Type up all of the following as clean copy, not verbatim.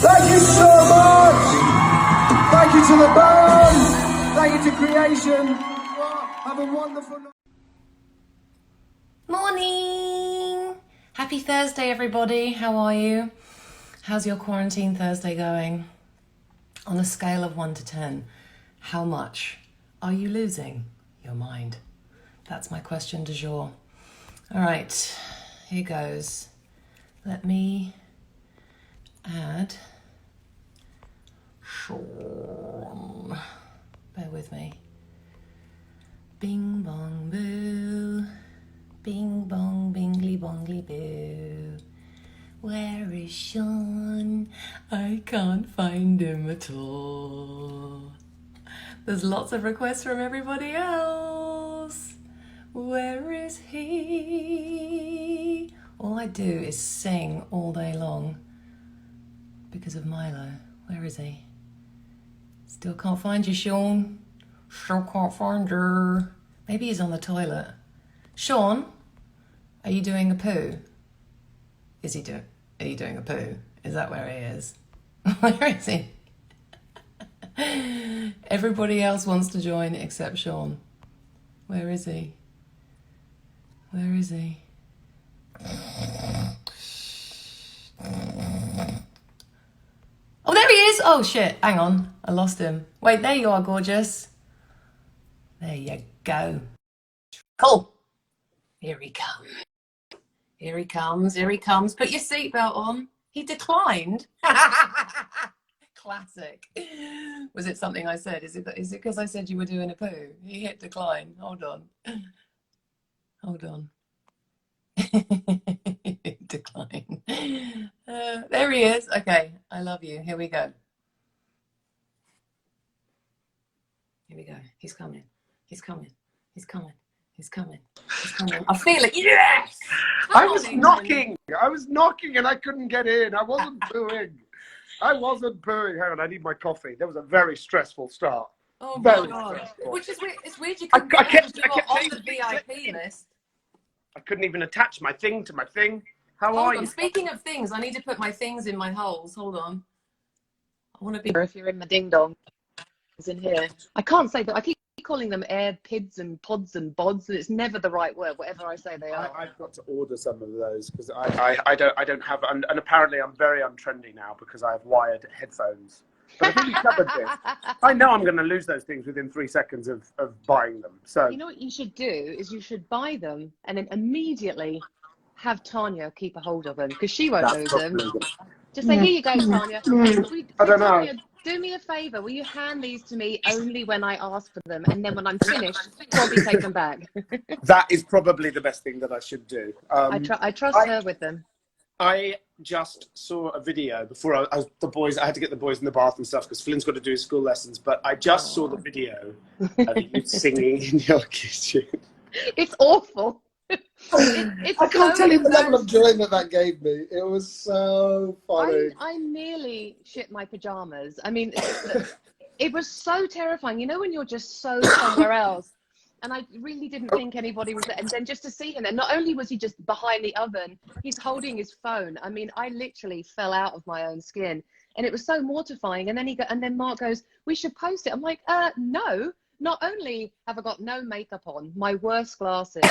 Thank you so much. Thank you to the band. Thank you to Creation. Have a wonderful night. Morning! Happy Thursday, everybody. How are you? How's your quarantine Thursday going? On a scale of 1 to 10, how much are you losing your mind? That's my question du jour. All right, here goes. Let me add Sean. Bear with me. Bing bong boo. Bing bong bingly bongly boo. Where is Sean? I can't find him at all. There's lots of requests from everybody else. Where is he? All I do is sing all day long because of Milo. Where is he? Still can't find you, Sean. Still can't find you. Maybe he's on the toilet. Sean, are you doing a poo? Are you doing a poo? Is that where he is? Where is he? Everybody else wants to join except Sean. Where is he? Where is he? Oh, there he is! Oh shit, hang on. I lost him. Wait, there you are, gorgeous. There you go. Cool. Here he comes. Here he comes. Here he comes. Put your seatbelt on. He declined. Classic. Was it something I said? Is it because I said you were doing a poo? He hit decline. Hold on. Hold on. Decline. There he is. Okay. I love you. Here we go. Here we go. He's coming. He's coming. He's coming. He's coming. He's coming. I feel it. Yes! I was knocking and I couldn't get in. I wasn't pooing. Hang on, I need my coffee. That was a very stressful start. Oh very my God. Stressful. Which is weird. It's weird you couldn't get on the VIP list. I couldn't even attach my thing to my thing. How Hold are on. you? Speaking of things, I need to put my things in my holes. Hold on. I want to be. If you're in my ding dong, it's in here. I can't say that. I keep calling them air pids and pods and bods, and it's never the right word. Whatever I say, they are. I've got to order some of those because I don't have, and apparently I'm very untrendy now because I have wired headphones. But I've really covered this. I know I'm going to lose those things within 3 seconds of buying them. So You know what you should do is you should buy them and then immediately have Tanya keep a hold of them because she won't lose them. Just say, here you go, Tanya. I don't know. Tanya, do me a favour. Will you hand these to me only when I ask for them? And then when I'm finished, probably take them back. That is probably the best thing that I should do. I trust her with them. I just saw a video before I had to get the boys in the bath and stuff because Flynn's got to do his school lessons. But I just saw the video of you singing in your kitchen. It's awful. I can't tell you the level of joy that gave me. It was so funny. I nearly shit my pajamas. I mean, it was so terrifying. You know when you're just so somewhere else, and I really didn't think anybody was there. And then just to see him there, not only was he just behind the oven, he's holding his phone. I mean, I literally fell out of my own skin, and it was so mortifying. And then Mark goes, "We should post it." I'm like, no. Not only have I got no makeup on, my worst glasses.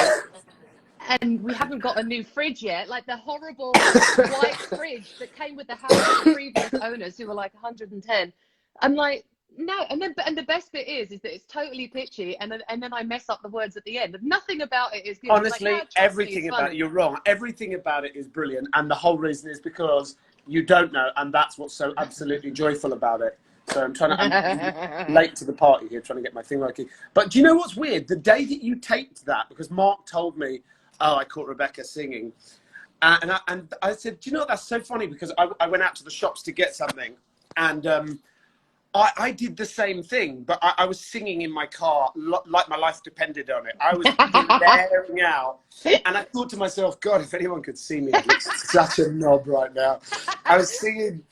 And we haven't got a new fridge yet, like the horrible white fridge that came with the house of the previous owners who were like 110. I'm like, no. And the best bit is that it's totally pitchy, and then I mess up the words at the end. Nothing about it is good. Honestly, like, no, everything about it, you're wrong. Everything about it is brilliant, and the whole reason is because you don't know, and that's what's so absolutely joyful about it. So I'm late to the party here, trying to get my thing working. But do you know what's weird? The day that you taped that, because Mark told me, oh, I caught Rebecca singing. And I said, do you know what, that's so funny because I went out to the shops to get something. And I did the same thing, but I was singing in my car like my life depended on it. I was blaring out. And I thought to myself, God, if anyone could see me, I'd look such a knob right now. I was singing,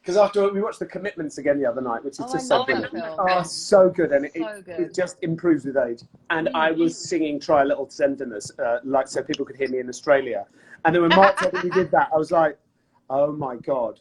because after we watched The Commitments again the other night, which is just so brilliant. Oh, so good. And it just improves with age. And I was singing Try a Little Tenderness, like so people could hear me in Australia. And then when Mark told me we did that, I was like, oh my God.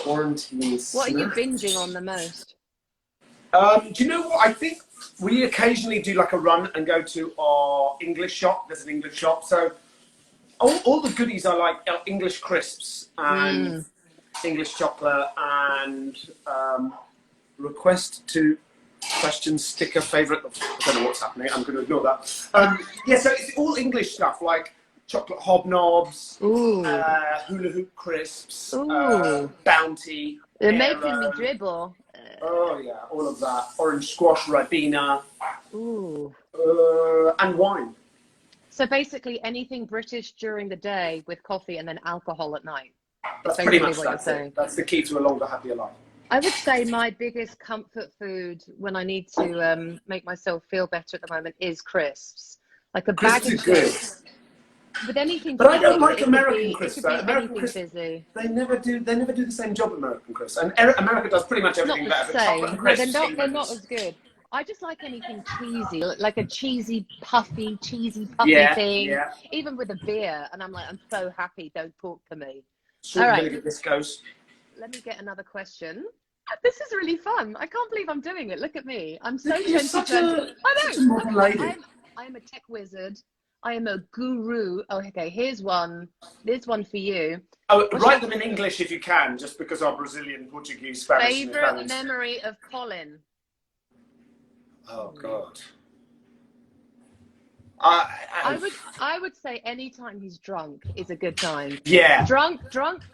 Quarantine What are you snacks. binging on the most? Do you know what? I think we occasionally do like a run and go to our English shop. There's an English shop. So all the goodies are like English crisps and English chocolate and request to question sticker favourite. I don't know what's happening. I'm going to ignore that. Yeah, so it's all English stuff like chocolate hobnobs, hula hoop crisps, Bounty. They're making me dribble. Oh yeah, all of that. Orange squash, Ribena, Ooh. and wine. So basically anything British during the day with coffee and then alcohol at night. That's pretty much what you're that's saying. it. That's the key to a longer, happier life. I would say my biggest comfort food when I need to make myself feel better at the moment is crisps. Like a bag of chips. With anything but fizzy, I don't like it American could crisps. be American anything crisps, fizzy. they never do the same job. American crisps, and America does pretty much everything Not better. the But chocolate same. and No, crisps, they're not as good. I just like anything cheesy, like a cheesy puffy thing. Yeah. Even with a beer, and I'm like, I'm so happy. Don't talk to me. Salt All and right. vinegar discos. Let me get another question. This is really fun. I can't believe I'm doing it. Look at me. I'm so You're such a 2020. I such a know. modern lady. I'm a tech wizard. I am a guru. Oh, okay. Here's one. There's one for you. Oh, write them in English if you can, just because our Brazilian, Portuguese, Spanish, and Favorite Italian. memory of Colin. Oh God. I would say anytime he's drunk is a good time. Yeah. Drunk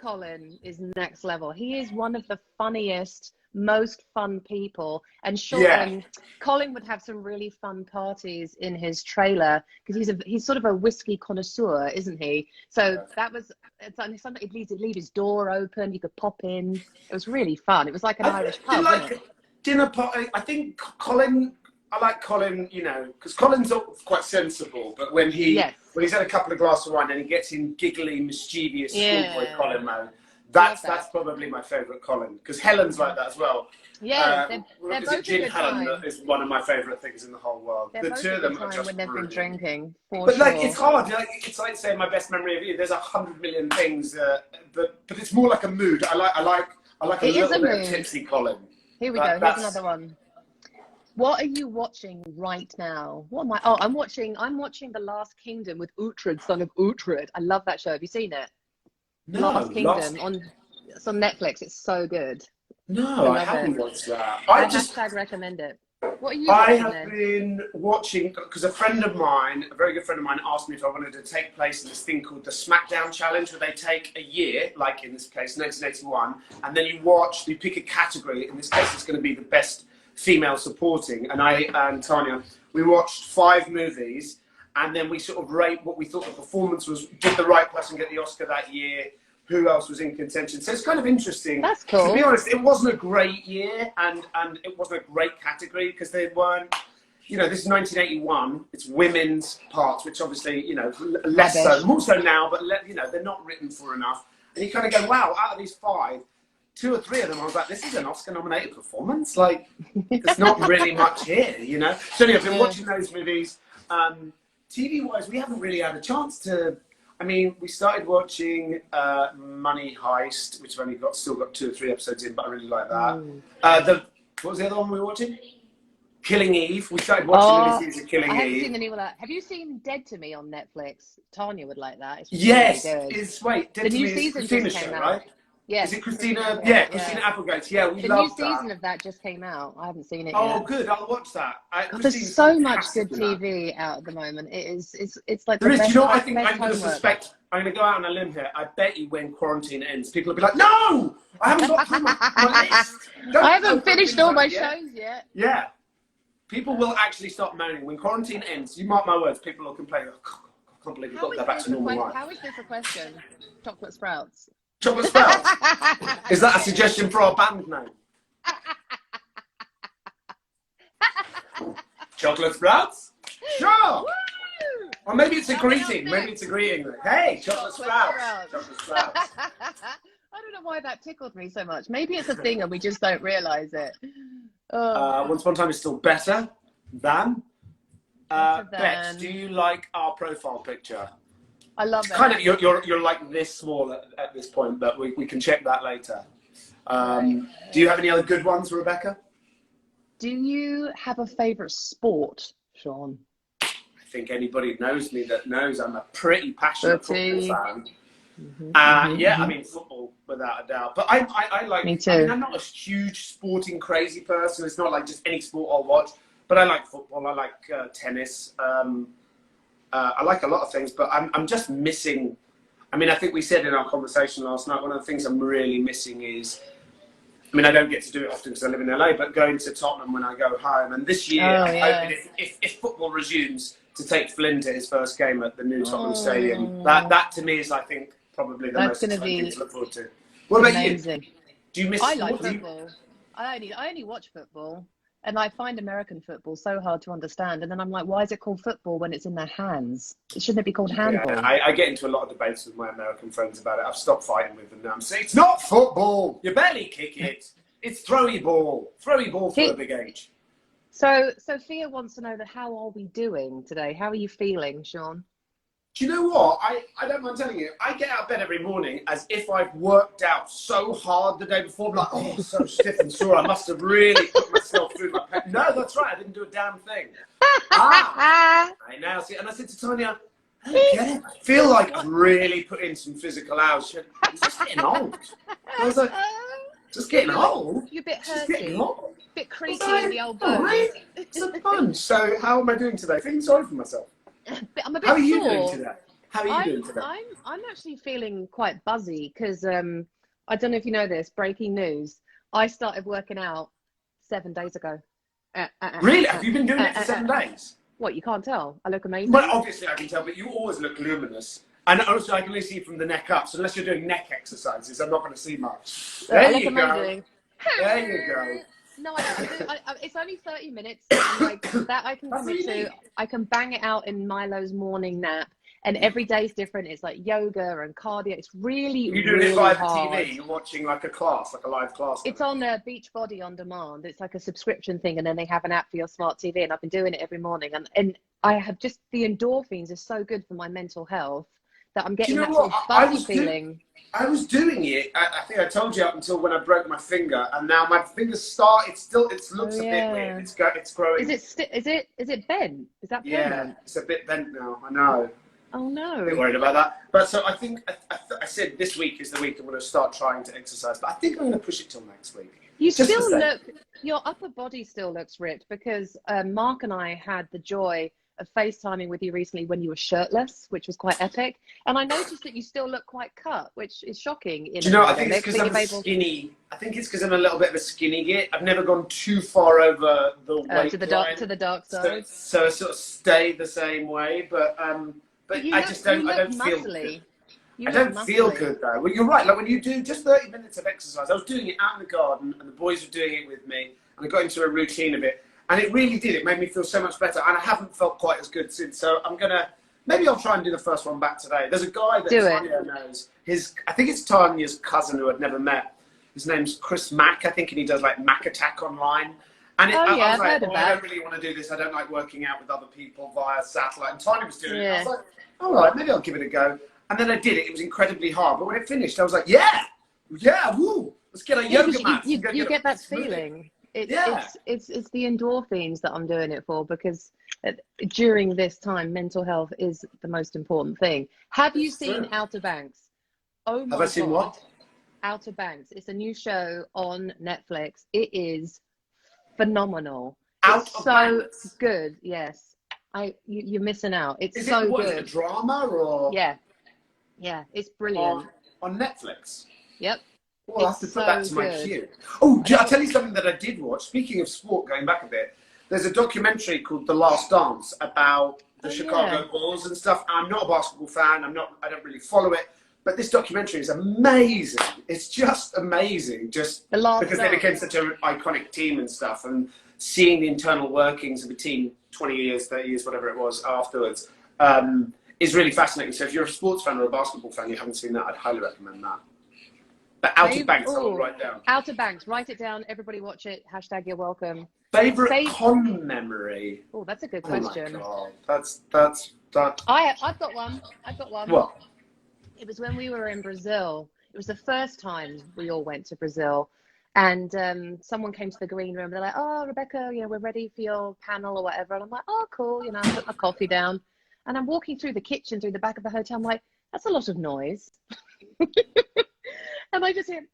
Colin is next level. He is one of the funniest, most fun people. And Colin would have some really fun parties in his trailer because he's sort of a whiskey connoisseur, isn't he? So that was something. He'd leave his door open. You could pop in. It was really fun. It was like an Irish pub. Like dinner party. I think Colin. I like Colin, you know, because Colin's quite sensible, but when he's had a couple of glasses of wine and he gets in giggly, mischievous schoolboy Colin mode, that's probably my favourite Colin. Because Helen's like that as well. Yeah, they're both Gin a good Helen time. is one of my favourite things in the whole world. They're The both two of them are just when they've been drinking. But like, it's hard. It's like saying my best memory of you. There's 100 million things, but it's more like a mood. I like a little bit of tipsy Colin. Here we go. Here's another one. What are you watching right now? What am I? Oh, I'm watching The Last Kingdom with Uhtred, son of Uhtred. I love that show. Have you seen it? No. Last Kingdom it's on Netflix. It's so good. No, I haven't watched that. I hashtag recommend it. What are you watching then? I have been watching because a friend of mine, a very good friend of mine, asked me if I wanted to take place in this thing called the SmackDown Challenge, where they take a year, like in this case, 1981, and then you pick a category. In this case, it's going to be the best female supporting, and I and Tanya, we watched 5 movies, and then we sort of rate what we thought the performance was. Did the right person get the Oscar that year? Who else was in contention? So it's kind of interesting. That's cool. To be honest, it wasn't a great year, and it wasn't a great category because they weren't. You know, this is 1981. It's women's parts, which obviously, you know, less so, more so now, but you know, they're not written for enough. And you kind of go, wow, out of these 5. 2 or 3 of them, I was like, this is an Oscar-nominated performance. Like, there's not really much here, you know? So anyway, I've been watching those movies. TV-wise, we haven't really had a chance to... I mean, we started watching Money Heist, which I've still got 2 or 3 episodes in, but I really like that. What was the other one we were watching? Killing Eve. We started watching the new season of Killing Eve. I haven't seen the new one. Have you seen Dead to Me on Netflix? Tanya would like that. It's really good. The new season just came out. Right? Yes, is it Christina? Yeah, Christina Applegate. Yeah, we love that. The new season of that just came out. I haven't seen it yet. Oh, good. I'll watch that. There's so much good TV out at the moment. It's like there the is. best, You know what I think? I'm going to suspect. I'm going to go out on a limb here. I bet you when quarantine ends, people will be like, "No, I haven't got through my list. I haven't finished all my shows yet." Yeah, people will actually start moaning when quarantine ends. You mark my words. People will complain. Oh, God, I can't believe we've got to go back to normal life. How is this a question? Chocolate sprouts. Chocolate sprouts? Is that a suggestion for our band name? Chocolate sprouts? Sure! Woo! Or maybe it's a greeting. Maybe it's a greeting. Hey, chocolate sprouts! Chocolate sprouts. I don't know why that tickled me so much. Maybe it's a thing and we just don't realise it. Once Upon a Time is still better than... Bex, do you like our profile picture? I love it. Kind of, you're like this small at this point, but we can check that later. Do you have any other good ones, Rebecca? Do you have a favourite sport, Sean? I think anybody knows me that knows I'm a pretty passionate football fan. I mean, football without a doubt. But I like. Me too. I mean, I'm not a huge sporting crazy person. It's not like just any sport I'll watch. But I like football. I like tennis. I like a lot of things. But I'm just missing. I mean, I think we said in our conversation last night, one of the things I'm really missing is. I mean, I don't get to do it often because I live in LA, but going to Tottenham when I go home. And this year, I'm hoping if football resumes, to take Flynn to his first game at the new Tottenham Stadium. That to me is, I think, probably the most exciting thing to look forward to. What about you? Do you miss I sport? like football. I only watch football, and I find American football so hard to understand. And then I'm like, why is it called football when it's in their hands? Shouldn't it be called handball? Yeah, I get into a lot of debates with my American friends about it. I've stopped fighting with them now. I'm saying, it's not football. You barely kick it. It's throwy ball. Throwy ball for a big age. So Sophia wants to know that how are we doing today? How are you feeling, Sean? Do you know what? I don't mind telling you. I get out of bed every morning as if I've worked out so hard the day before. I'm like, oh, so stiff and sore. I must have really put myself through my pain. No, that's right. I didn't do a damn thing. I now see. And I said to Tanya, I don't get it. I feel like I've really put in some physical hours. She said, I'm just getting old. I was like, just getting old? You're a bit Just getting hurty. old? A bit creaky in the old bones. Right. It's a fun. So how am I doing today? Feeling sorry for myself. I'm a bit How are you sore. doing today? How are you doing today? I'm actually feeling quite buzzy because I don't know if you know this. Breaking news. I started working out 7 days ago. Really? Have you been doing it for 7 days? What, you can't tell? I look amazing. Well, obviously I can tell, but you always look luminous. And also I can only see you from the neck up. So unless you're doing neck exercises, I'm not going to see much. There you go. There you go. No, it's only 30 minutes. Like that I can commit to. I can bang it out in Milo's morning nap. And every day's different. It's like yoga and cardio. It's really, You're doing really it via hard. the TV. You're watching like a class, like a live class. It's on Beachbody on demand. It's like a subscription thing, and then they have an app for your smart TV. And I've been doing it every morning. And I have just the endorphins is so good for my mental health that I'm getting that sort of buzzy feeling. I was doing it. I think I told you up until when I broke my finger, and now my fingers it looks a bit weird. It's growing. Is it bent? Is that permanent? Yeah, it's a bit bent now. I know. Oh no. A bit worried about that. But so I think I said this week is the week I'm going to start trying to exercise. But I think I'm going to push it till next week. You still look. Your upper body still looks ripped because Mark and I had the joy of FaceTiming with you recently when you were shirtless, which was quite epic. And I noticed that you still look quite cut, which is shocking. Do you know, I think it's because I'm skinny. I think it's because I'm a little bit of a skinny git. I've never gone too far over the weight to the dark side. So I sort of stay the same way, but I just don't. I don't feel good. I don't feel good though. Well, you're right. Like when you do just 30 minutes of exercise, I was doing it out in the garden, and the boys were doing it with me, and I got into a routine of it. And it really did. It made me feel so much better. And I haven't felt quite as good since. So maybe I'll try and do the first one back today. There's a guy that Tanya knows. I think it's Tanya's cousin who I'd never met. His name's Chris Mack, I think, and he does like Mac Attack online. And I was like, I don't really want to do this. I don't like working out with other people via satellite. And Tanya was doing it. I was like, all right, maybe I'll give it a go. And then I did it. It was incredibly hard. But when it finished, I was like, yeah, woo. Let's get a yoga mat. You get that feeling. It's the endorphins that I'm doing it for because during this time, mental health is the most important thing. Have you seen Outer Banks? Oh my God. Have I seen what? Outer Banks. It's a new show on Netflix. It is phenomenal. It's so good. Yes. You're missing out. It's so good. Is it a drama or? Yeah. It's brilliant. On Netflix? Yep. Well, I'll have to put that to my queue. Oh, I'll tell you something that I did watch. Speaking of sport, going back a bit, there's a documentary called The Last Dance about the Chicago Bulls and stuff. I'm not a basketball fan. I don't really follow it. But this documentary is amazing. It's just amazing. Just because they became such an iconic team and stuff. And seeing the internal workings of a team 20 years, 30 years, whatever it was afterwards, is really fascinating. So if you're a sports fan or a basketball fan, you haven't seen that, I'd highly recommend that. But Outer Banks, I will write down. Outer Banks, write it down. Everybody watch it. # you're welcome. Favorite con memory? Oh, that's a good question. Oh my God. That's. I've got one. What? It was when we were in Brazil. It was the first time we all went to Brazil. And someone came to the green room. They're like, "Oh, Rebecca, we're ready for your panel or whatever." And I'm like, "Oh, cool." I put my coffee down, and I'm walking through the kitchen, through the back of the hotel. I'm like, "That's a lot of noise." And I just hear.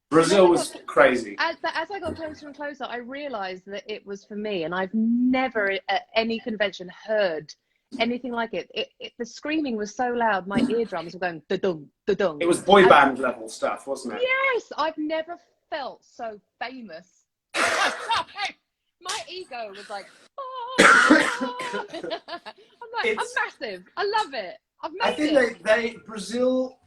Brazil was crazy. But as I got closer and closer, I realised that it was for me, and I've never at any convention heard anything like it. The screaming was so loud, my eardrums were going da-dung, da-dung. It was boy band level stuff, wasn't it? Yes, I've never felt so famous. My ego was like, oh. I'm massive. I love it. I've made it. I think Brazil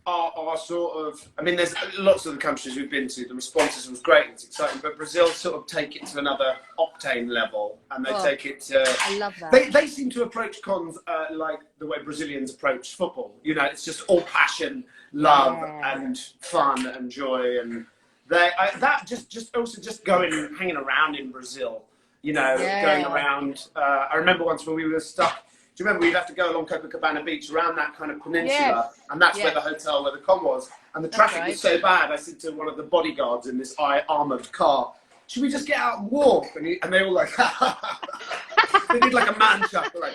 are sort of, I mean, there's lots of the countries we've been to, the responses was great, it's exciting, but Brazil sort of take it to another octane level, and they take it to... I love that. They seem to approach cons like the way Brazilians approach football. It's just all passion, love, and fun and joy, and just going, hanging around in Brazil, going around. I remember once when we were stuck. Do you remember we'd have to go along Copacabana Beach around that kind of peninsula, and that's where the hotel, where the con was, and the traffic was so bad. I said to one of the bodyguards in this armoured car, "Should we just get out and walk?" And they all like, they did like a man chuckle, like,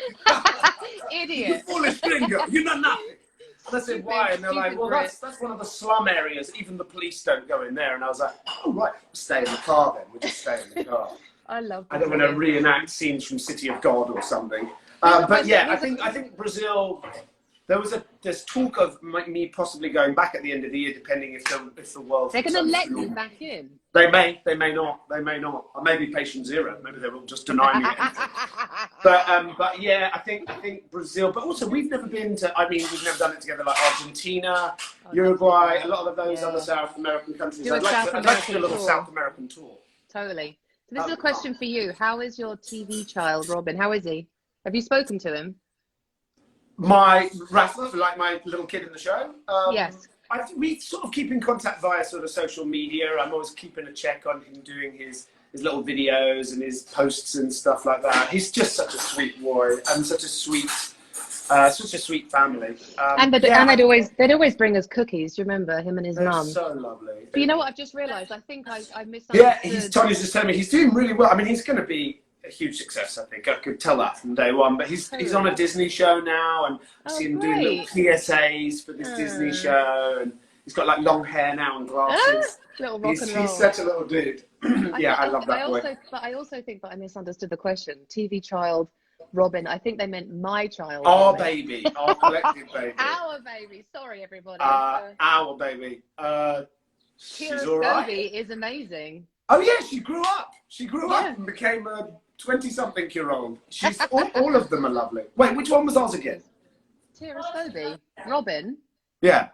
idiot, "You foolish gringo, you know nothing." And I said, "Why?" And they're like, "Well, that's one of the slum areas. Even the police don't go in there." And I was like, "Oh right, we'll stay in the car then. We'll just stay in the car." I love. I don't want to reenact scenes from City of God or something. But yeah, I think Brazil. There's talk of me possibly going back at the end of the year, depending if the world. They're going to let you back in. They may not. Or maybe patient zero. Maybe they will just deny me anything. But yeah, I think Brazil. But also, we've never been to. I mean, we've never done it together, like Argentina, Uruguay, a lot of those other South American countries. I'd like to do a little South American tour. Totally. So this is a question for you. How is your TV child, Robin? How is he? Have you spoken to him? My Rafa, like my little kid in the show? Yes. We sort of keep in contact via sort of social media. I'm always keeping a check on him doing his little videos and his posts and stuff like that. He's just such a sweet boy and such a sweet family. And they'd always bring us cookies. Do you remember him and his mum? So lovely. But you know what? I've just realised. I think I misunderstood. Yeah, Tony's just telling me he's doing really well. I mean, he's going to be a huge success, I think. I could tell that from day one. But he's on a Disney show now, and I see him doing little PSAs for this Disney show, and he's got like long hair now and glasses. Little rock and roll. He's such a little dude. I love that boy. But I also think that I misunderstood the question. TV child, Robin. I think they meant my child. Our baby, our collective baby. Our baby. Sorry, everybody. Our baby. She's all right. is amazing. Oh yeah, she grew up. She grew up and became a 20-something-year-old. She's all of them are lovely. Wait, which one was ours again? Tira Scobie. Robin. Yeah.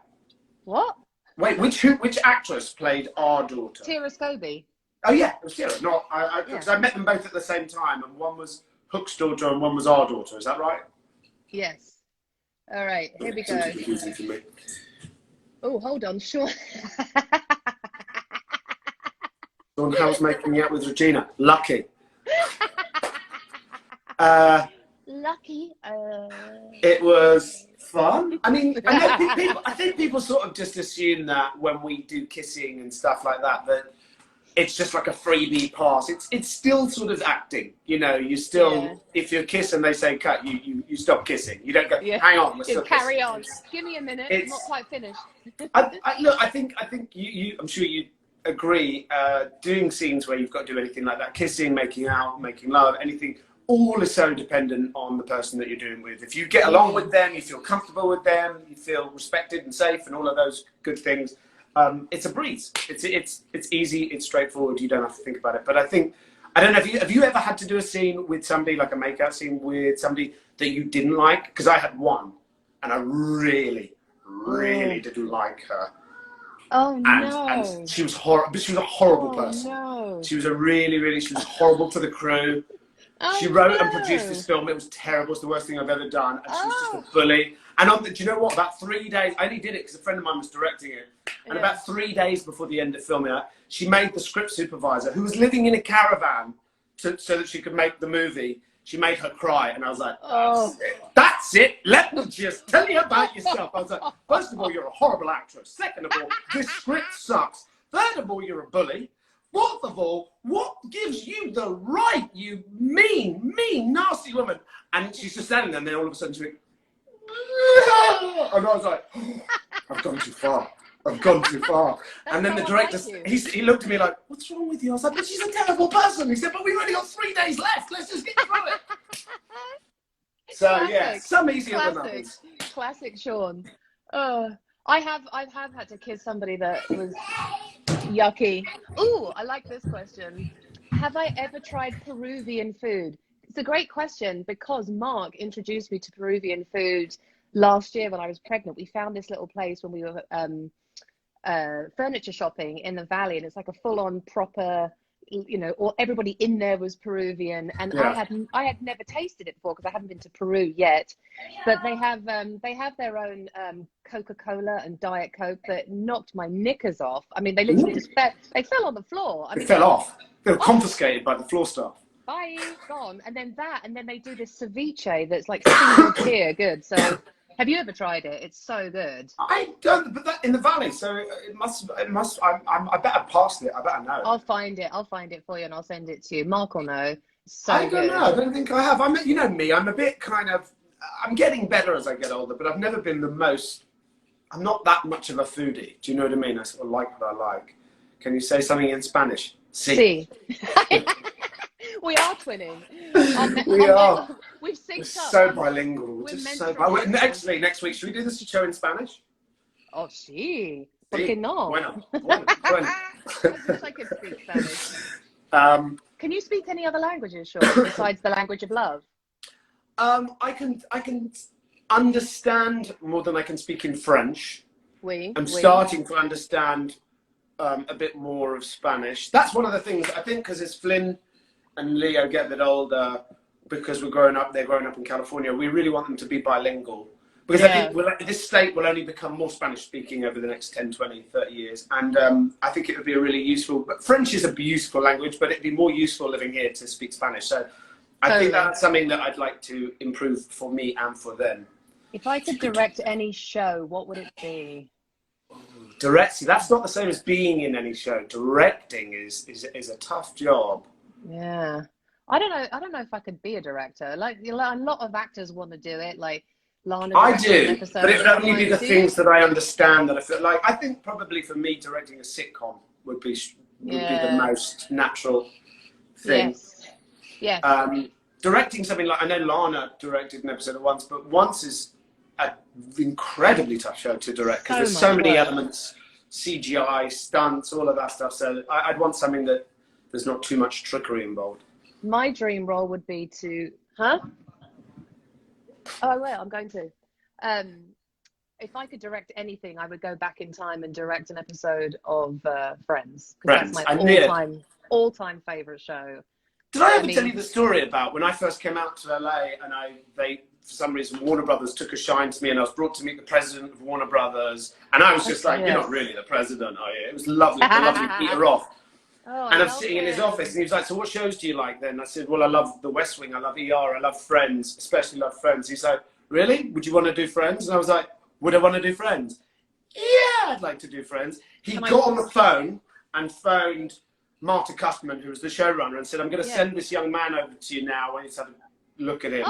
What? Wait, which actress played our daughter? Tira Scobie. Oh yeah, it was Tira. No, because I met them both at the same time, and one was Hook's daughter and one was our daughter. Is that right? Yes. All right, here we go. Oh, hold on, Sean. Sean Howell's making me out with Regina. Lucky. Lucky. It was fun. I mean, I think people sort of just assume that when we do kissing and stuff like that, that it's just like a freebie pass. It's still sort of acting. You still, if you kiss and they say cut, you stop kissing. You don't go, hang on, we're still carry kissing. on. Give me a minute. It's not quite finished. I think you. I'm sure you agree. Doing scenes where you've got to do anything like that, kissing, making out, making love, anything, all is so dependent on the person that you're doing with. If you get along with them, you feel comfortable with them, you feel respected and safe, and all of those good things. It's a breeze. It's easy. It's straightforward. You don't have to think about it. But I don't know. Have you ever had to do a scene with somebody, like a makeout scene with somebody that you didn't like? Because I had one, and I really didn't like her. Oh no! And she was horrible. She was a horrible person. No. She was she was horrible to the crew. She wrote and produced this film. It was terrible. It's the worst thing I've ever done. And she was just a bully. And do you know what? About 3 days, I only did it because a friend of mine was directing it. And about 3 days before the end of filming it, she made the script supervisor, who was living in a caravan so that she could make the movie. She made her cry, and I was like, Oh. that's it. Let me just tell you about yourself. I was like, first of all, you're a horrible actress. Second of all, this script sucks. Third of all, you're a bully. Fourth of all, what gives you the right, you mean, nasty woman? And she's just standing there, and then all of a sudden she went, and I was like, I've gone too far. I've gone too far. And then the director, he looked at me like, what's wrong with you? I was like, but she's a terrible person. He said, but we've only got 3 days left. Let's just get through it. So, yeah, some easier than others. Classic Sean. I've had to kiss somebody that was yucky. Ooh, I like this question. Have I ever tried Peruvian food? It's a great question because Mark introduced me to Peruvian food last year when I was pregnant. We found this little place when we were furniture shopping in the valley, and it's like a full-on proper, you know, or everybody in there was Peruvian, and I had never tasted it before because I haven't been to Peru yet. But they have their own Coca-Cola and Diet Coke that knocked my knickers off. I mean, they literally just fell on the floor. I mean, fell off. They were confiscated by the floor staff. Bye, gone. And then they do this ceviche that's like single tier good. So have you ever tried it? It's so good. I don't, but that in the valley, so it must. I bet I passed it. I bet I know. I'll find it for you and I'll send it to you. Mark will know. So I don't know. I don't think I have. You know me. I'm a bit kind of. I'm getting better as I get older, but I've never been the most. I'm not that much of a foodie. Do you know what I mean? I sort of like what I like. Can you say something in Spanish? Sí. We are twinning. We are. We've synced up. So bilingual. We're just so bilingual. Actually, next week, should we do this show in Spanish? Oh, sí. ¿Por qué no? Bueno. I wish I could speak Spanish. Can you speak any other languages, Sean, besides the language of love? I can understand more than I can speak in French. I'm starting to understand a bit more of Spanish. That's one of the things, I think, because as Flynn and Leo get a bit older, because they're growing up in California, we really want them to be bilingual. Because I think this state will only become more Spanish speaking over the next 10, 20, 30 years. And I think it would be a really useful, but French is a beautiful language, but it'd be more useful living here to speak Spanish. So I think that's something that I'd like to improve for me and for them. If I could direct any show, what would it be? See, that's not the same as being in any show. Directing is a tough job. Yeah, I don't know if I could be a director. Like a lot of actors want to do it. Like Lana. I do, but it would only be the things that I understand that I feel like. I think probably for me, directing a sitcom would be the most natural thing. Yes. Directing something like, I know Lana directed an episode once, but Once is an incredibly tough show to direct because there's so many elements, CGI, stunts, all of that stuff. So I'd want something that there's not too much trickery involved. My dream role would be to, Oh, I will. I'm going to. If I could direct anything, I would go back in time and direct an episode of Friends, because that's my all-time favorite show. Did I ever tell you the story about when I first came out to LA and they for some reason Warner Brothers took a shine to me and I was brought to meet the president of Warner Brothers and I was just like, you're not really the president, are you? It was lovely, lovely Peter off. And I'm sitting in his office and he was like, so what shows do you like then? I said, well, I love The West Wing, I love ER, I love Friends, especially love Friends. He's like, really? Would you want to do Friends? And I was like, would I want to do Friends? Yeah, I'd like to do Friends. He got on the phone and phoned Marta Custman, who was the showrunner, and said, I'm going to send this young man over to you now. I want you to have a look at him.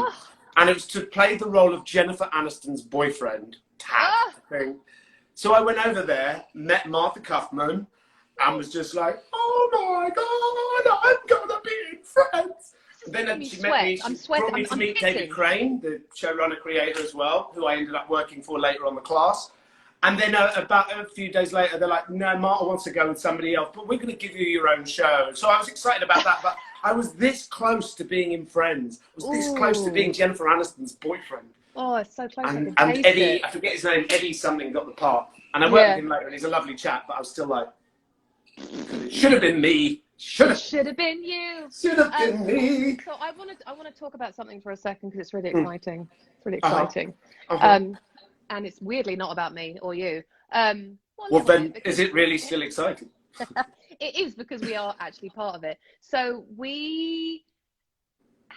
And it was to play the role of Jennifer Aniston's boyfriend, thing. So I went over there, met Martha Kaufman, and was just like, oh my God, I'm going to be in Friends. And then she met me, she brought me to meet David Crane, the showrunner creator as well, who I ended up working for later on The Class. And then about a few days later, they're like, no, Marta wants to go with somebody else, but we're going to give you your own show. So I was excited about that, but I was this close to being in Friends. I was this close to being Jennifer Aniston's boyfriend. Oh, it's so close. And Eddie, I forget his name, Eddie something got the part. And I worked with him later, and he's a lovely chap, but I was still like, it should have been me. Should have been you. Should have been me. So I want to talk about something for a second because it's really exciting. It's really exciting. And it's weirdly not about me or you. Well then, is it really still exciting? It is, because we are actually part of it. So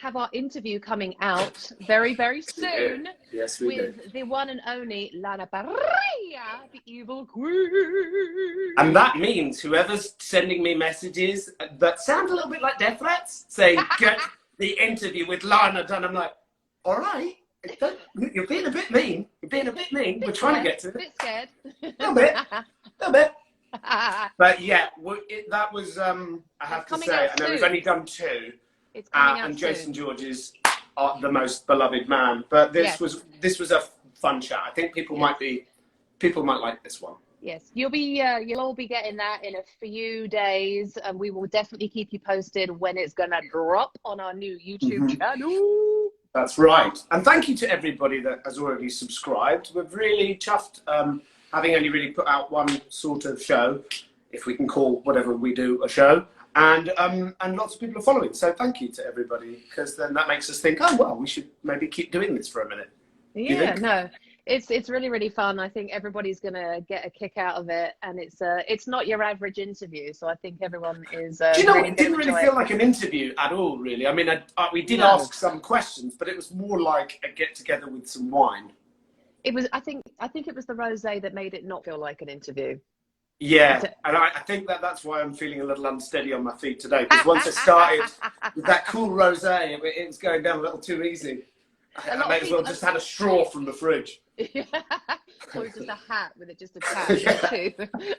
have our interview coming out very, very soon. Yes, we do. With the one and only Lana Parrilla, the evil queen. And that means whoever's sending me messages that sound a little bit like death threats, saying, get the interview with Lana done. I'm like, all right, you're being a bit mean. You're being a bit mean. We're trying to get to it. A bit scared. A little bit. But yeah, that was, I have to say, I know we've only done 2. It's coming out and soon. Jason George is the most beloved man. But this was a fun chat. I think people might like this one. Yes, you'll all be getting that in a few days, and we will definitely keep you posted when it's gonna drop on our new YouTube channel. That's right. And thank you to everybody that has already subscribed. We're really chuffed, having only really put out one sort of show, if we can call whatever we do a show. And lots of people are following. So thank you to everybody, because then that makes us think, oh, well, we should maybe keep doing this for a minute. Yeah, no, it's really, really fun. I think everybody's going to get a kick out of it. And it's not your average interview. So I think everyone is Do you know, it didn't really feel like an interview at all, really. I mean, we did ask some questions, but it was more like a get-together with some wine. It was, I think it was the rosé that made it not feel like an interview. Yeah, and I think that's why I'm feeling a little unsteady on my feet today. Because once I started with that cool rosé, it was going down a little too easy. I may as well just had a straw from the fridge. Or just a hat with it just attached too.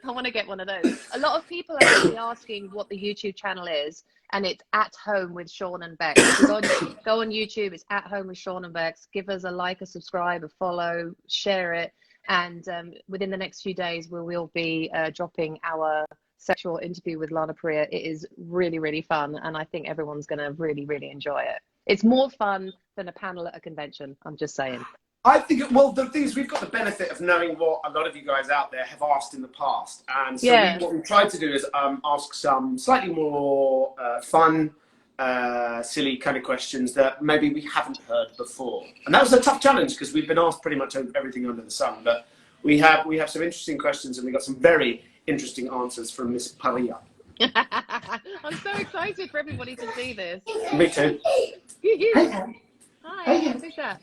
I want to get one of those. A lot of people are actually asking what the YouTube channel is, and it's At Home with Sean and Bex. Go on YouTube, it's At Home with Sean and Bex. Give us a like, a subscribe, a follow, share it. And within the next few days, we will be dropping our sexual interview with Lana Parrilla. It is really, really fun. And I think everyone's going to really, really enjoy it. It's more fun than a panel at a convention. I'm just saying. I think, well, the thing is, we've got the benefit of knowing what a lot of you guys out there have asked in the past. And so what we tried to do is ask some slightly more fun, silly kind of questions that maybe we haven't heard before. And that was a tough challenge because we've been asked pretty much everything under the sun. But we have some interesting questions, and we got some very interesting answers from Miss Parrilla. I'm so excited for everybody to see this. Me too. Hi, who's that?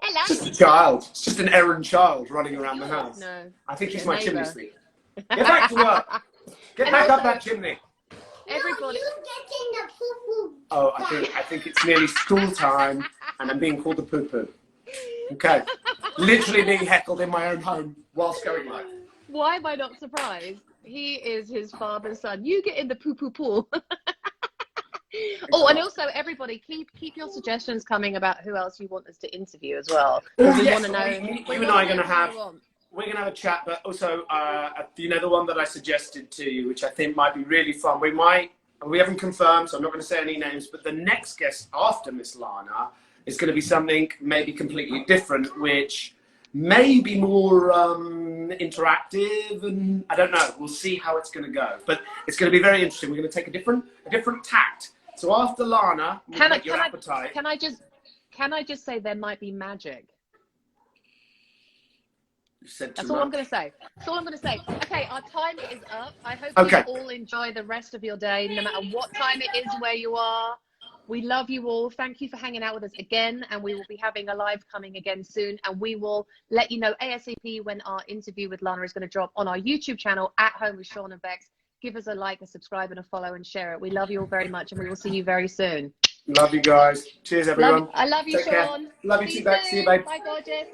Hello. It's just a child. It's just an errand child running around the house. No. I think he's my chimney sweep. Get back to work. Get back up that chimney. Everybody. Oh, I think it's nearly school time, and I'm being called a poo-poo. Okay. Literally being heckled in my own home whilst going live. Why am I not surprised? He is his father's son. You get in the poo-poo pool. Oh, and also everybody, keep your suggestions coming about who else you want us to interview as well. Oh, we yes. want to know. You and I are going to have. We're going to have a chat, but also, the one that I suggested to you, which I think might be really fun. We haven't confirmed, so I'm not going to say any names, but the next guest after Miss Lana is going to be something maybe completely different, which may be more interactive, and I don't know. We'll see how it's going to go, but it's going to be very interesting. We're going to take a different tact. So after Lana, can I just say there might be magic? That's all I'm going to say. Okay, our time is up. I hope you all enjoy the rest of your day, no matter what time it is where you are. We love you all. Thank you for hanging out with us again. And we will be having a live coming again soon. And we will let you know ASAP when our interview with Lana is going to drop on our YouTube channel, At Home with Sean and Bex. Give us a like, a subscribe, and a follow, and share it. We love you all very much, and we will see you very soon. Love you guys. Cheers, everyone. I love you, Take Sean. Care. Love you too, Bex. See you, babe. Bye, gorgeous.